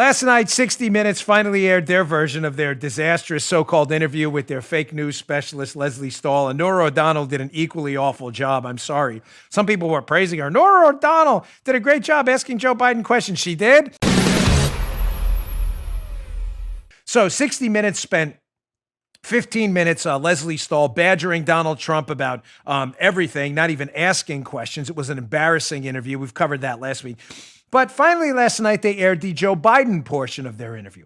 Last night, 60 Minutes finally aired their version of their disastrous so-called interview with their fake news specialist, Leslie Stahl, and Norah O'Donnell did an equally awful job. I'm sorry. Some people were praising her. Norah O'Donnell did a great job asking Joe Biden questions. She did. So 60 Minutes spent 15 minutes, Leslie Stahl badgering Donald Trump about everything, not even asking questions. It was an embarrassing interview. We've covered that last week. But finally, last night, they aired the Joe Biden portion of their interview,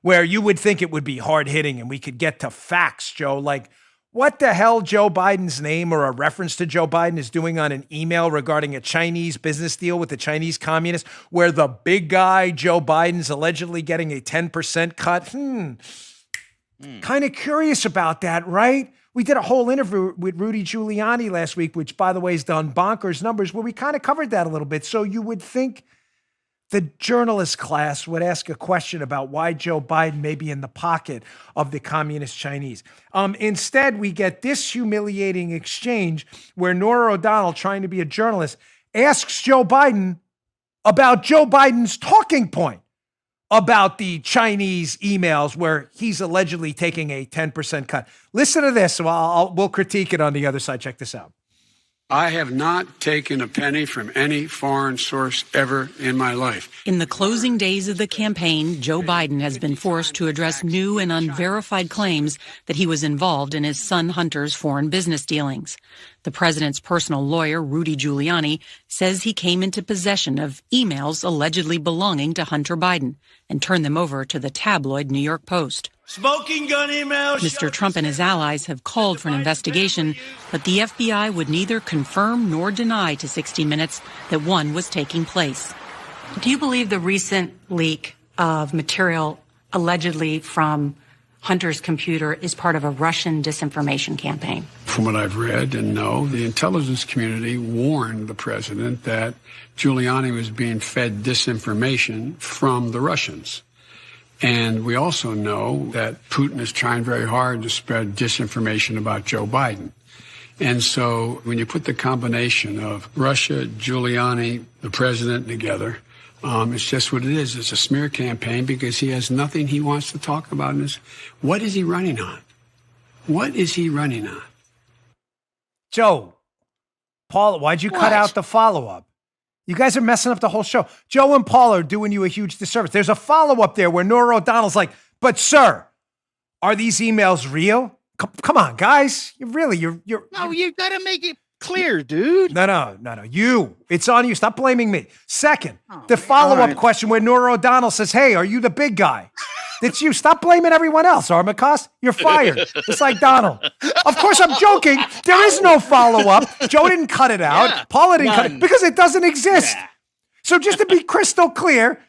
where you would think it would be hard-hitting and we could get to facts, Joe, like what the hell Joe Biden's name or a reference to Joe Biden is doing on an email regarding a Chinese business deal with the Chinese communists, where the big guy, Joe Biden's allegedly getting a 10% cut. Kind of curious about that, right? We did a whole interview with Rudy Giuliani last week, which, by the way, has done bonkers numbers, where we kind of covered that a little bit. So you would think the journalist class would ask a question about why Joe Biden may be in the pocket of the communist Chinese. Instead, we get this humiliating exchange where Norah O'Donnell, trying to be a journalist, asks Joe Biden about Joe Biden's talking point about the Chinese emails where he's allegedly taking a 10% cut. Listen to this. We'll critique it on the other side. Check this out. I have not taken a penny from any foreign source ever in my life. In the closing days of the campaign, Joe Biden has been forced to address new and unverified claims that he was involved in his son Hunter's foreign business dealings. The president's personal lawyer, Rudy Giuliani, says he came into possession of emails allegedly belonging to Hunter Biden and turned them over to the tabloid New York Post. Smoking gun emails. Mr. Trump and his allies have called for an investigation, but the FBI would neither confirm nor deny to 60 Minutes that one was taking place. Do you believe the recent leak of material allegedly from Hunter's computer is part of a Russian disinformation campaign? From what I've read and know, the intelligence community warned the president that Giuliani was being fed disinformation from the Russians. And we also know that Putin is trying very hard to spread disinformation about Joe Biden. And so when you put the combination of Russia, Giuliani, the president together, it's just what it is. It's a smear campaign because he has nothing he wants to talk about. What is he running on? What is he running on? Joe, Paul, why'd you cut out the follow-up? You guys are messing up the whole show. Joe and Paul are doing you a huge disservice. There's a follow-up there where Norah O'Donnell's like, but sir, are these emails real? Come on, guys. No, you got to make it clear, dude. No. It's on you. Stop blaming me. Second, the follow-up question where Norah O'Donnell says, hey, are you the big guy? It's you. Stop blaming everyone else, Armacost. You're fired. It's like Donald. Of course, I'm joking. There is no follow-up. Joe didn't cut it out. Yeah, Paula didn't cut it because it doesn't exist. Yeah. So just to be crystal clear,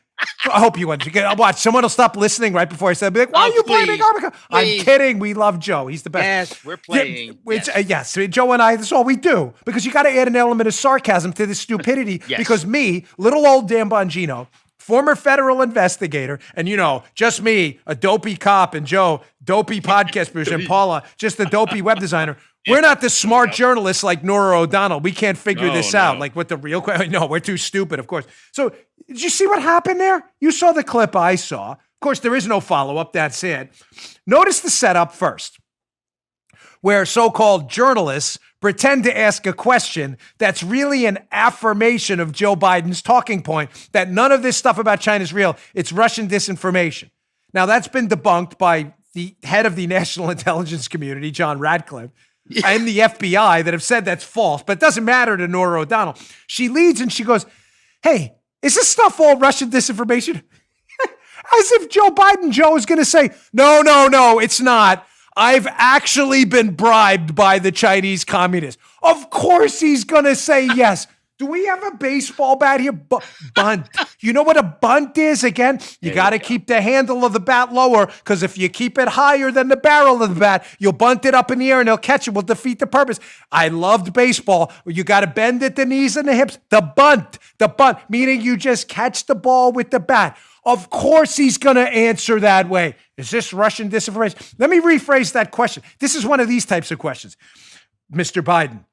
I hope you understand. Watch, someone will stop listening right before I said, like, why are you blaming Armacost? I'm kidding. We love Joe. He's the best. Yes, we're playing. Yes, Joe and I, that's all we do. Because you got to add an element of sarcasm to this stupidity. Yes. Because me, little old Dan Bongino, former federal investigator, and just me, a dopey cop, and Joe, dopey podcast producer, and Paula, just a dopey web designer. We're not the smart journalists like Norah O'Donnell. We can't figure this out. Like what the real question. No, we're too stupid, of course. So did you see what happened there? You saw the clip I saw. Of course, there is no follow-up. That's it. Notice the setup first, where so-called journalists pretend to ask a question that's really an affirmation of Joe Biden's talking point, that none of this stuff about China is real. It's Russian disinformation. Now, that's been debunked by the head of the national intelligence community, John Radcliffe, and the FBI that have said that's false, but it doesn't matter to Norah O'Donnell. She leads and she goes, hey, is this stuff all Russian disinformation? As if Joe is going to say, no, it's not. I've actually been bribed by the Chinese communists. Of course he's going to say yes. Do we have a baseball bat here? Bunt. You know what a bunt is? Again, you got to keep the handle of the bat lower because if you keep it higher than the barrel of the bat, you'll bunt it up in the air and they'll catch it. Will defeat the purpose. I loved baseball. You got to bend at the knees and the hips. The bunt, meaning you just catch the ball with the bat. Of course he's going to answer that way. Is this Russian disinformation? Let me rephrase that question. This is one of these types of questions. Mr. Biden,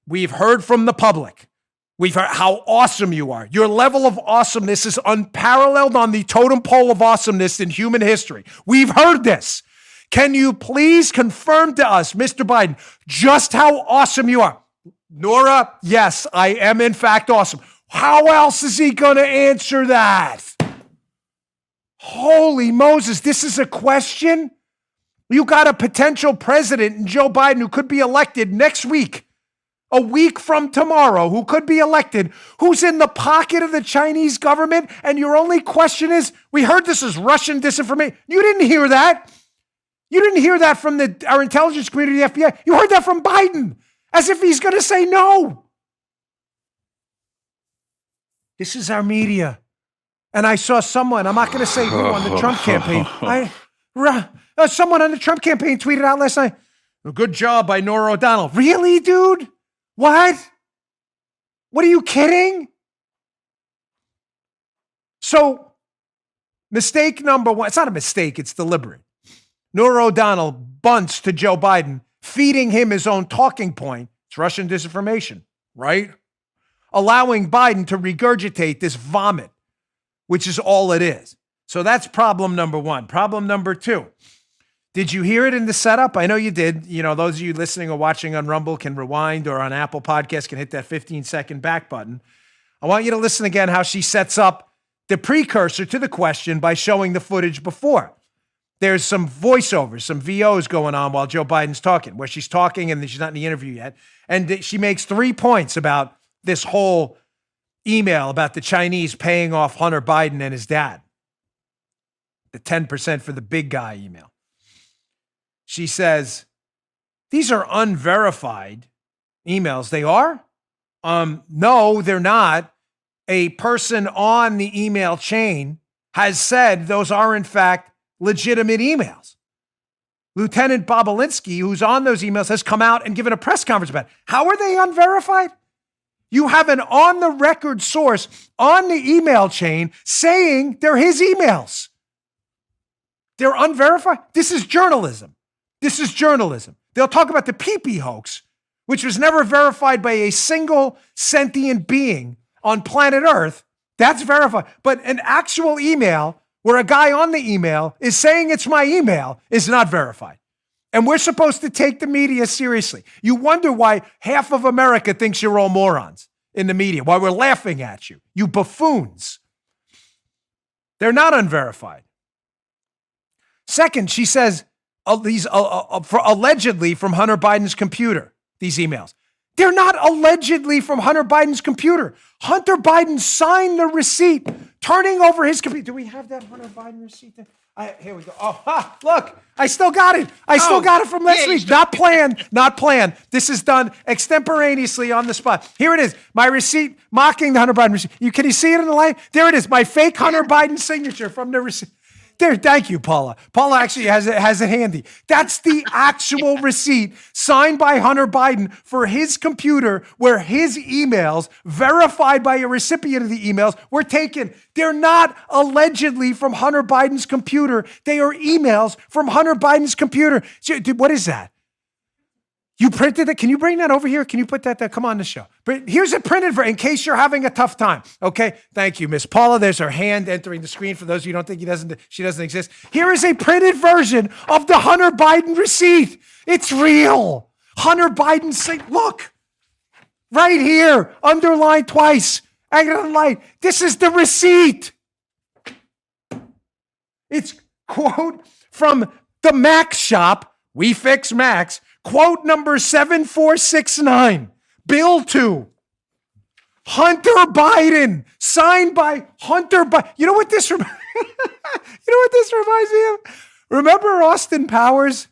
we've heard from the public We've heard how awesome you are. Your level of awesomeness is unparalleled on the totem pole of awesomeness in human history. We've heard this. Can you please confirm to us, Mr. Biden, just how awesome you are? Nora, yes, I am in fact awesome. How else is he going to answer that? Holy Moses, this is a question? You got a potential president in Joe Biden who could be elected next week, a week from tomorrow, who could be elected, who's in the pocket of the Chinese government, and your only question is, we heard this is Russian disinformation. You didn't hear that. You didn't hear that from our intelligence community, the FBI. You heard that from Biden, as if he's going to say no. This is our media. And I saw someone, I'm not going to say who, on the Trump campaign. Someone on the Trump campaign tweeted out last night, good job by Nora O'Donnell. Really, dude? What? What, are you kidding? So, mistake number one, it's not a mistake, it's deliberate. Nora O'Donnell bunts to Joe Biden, feeding him his own talking point. It's Russian disinformation, right? Allowing Biden to regurgitate this vomit, which is all it is. So that's problem number one. Problem number two. Did you hear it in the setup? I know you did. You know, those of you listening or watching on Rumble can rewind, or on Apple Podcasts can hit that 15-second back button. I want you to listen again how she sets up the precursor to the question by showing the footage before. There's some voiceovers, some VOs going on while Joe Biden's talking, where she's talking and she's not in the interview yet. And she makes 3 points about this whole email about the Chinese paying off Hunter Biden and his dad. The 10% for the big guy email. She says, these are unverified emails. They are? No, they're not. A person on the email chain has said those are, in fact, legitimate emails. Lieutenant Bobolinsky, who's on those emails, has come out and given a press conference about it. How are they unverified? You have an on-the-record source on the email chain saying they're his emails. They're unverified. This is journalism. This is journalism. They'll talk about the pee-pee hoax, which was never verified by a single sentient being on planet Earth. That's verified. But an actual email where a guy on the email is saying it's my email is not verified. And we're supposed to take the media seriously. You wonder why half of America thinks you're all morons in the media, why we're laughing at you. You buffoons. They're not unverified. Second, she says these allegedly from Hunter Biden's computer, these emails. They're not allegedly from Hunter Biden's computer. Hunter Biden signed the receipt, turning over his computer. Do we have that Hunter Biden receipt there? Here we go. Oh, look, I still got it. I still got it from last week. Not planned. This is done extemporaneously on the spot. Here it is. My receipt mocking the Hunter Biden receipt. Can you see it in the light? There it is. My fake Hunter Biden signature from the receipt. There, thank you, Paula. Paula actually has it handy. That's the actual receipt signed by Hunter Biden for his computer, where his emails, verified by a recipient of the emails, were taken. They're not allegedly from Hunter Biden's computer. They are emails from Hunter Biden's computer. Dude, what is that? You printed it? Can you bring that over here? Can you put that there? Come on the show. But here's a printed version in case you're having a tough time. Okay. Thank you, Miss Paula. There's her hand entering the screen for those of you who don't think she doesn't exist. Here is a printed version of the Hunter Biden receipt. It's real. Hunter Biden look, right here, underlined twice. Underlined. This is the receipt. It's quote from the Mac shop. We fix Macs. Quote number 7469, bill to Hunter Biden, signed by Hunter Biden. You know what this reminds me of? Remember Austin Powers?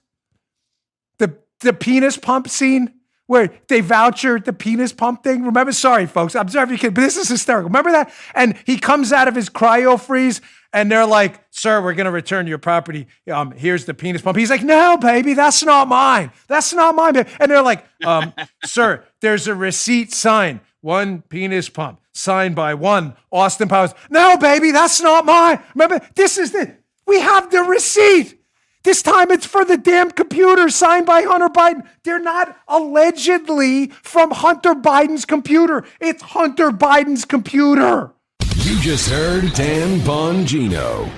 The penis pump scene where they vouchered the penis pump thing? Remember? Sorry, folks. I'm sorry if you can, but this is hysterical. Remember that? And he comes out of his cryo freeze and they're like, sir, we're going to return your property. Here's the penis pump. He's like, no, baby, that's not mine. That's not mine. And they're like, sir, there's a receipt signed. One penis pump signed by one Austin Powers. No, baby, that's not mine. Remember, this is it. We have the receipt. This time it's for the damn computer signed by Hunter Biden. They're not allegedly from Hunter Biden's computer. It's Hunter Biden's computer. You just heard Dan Bongino.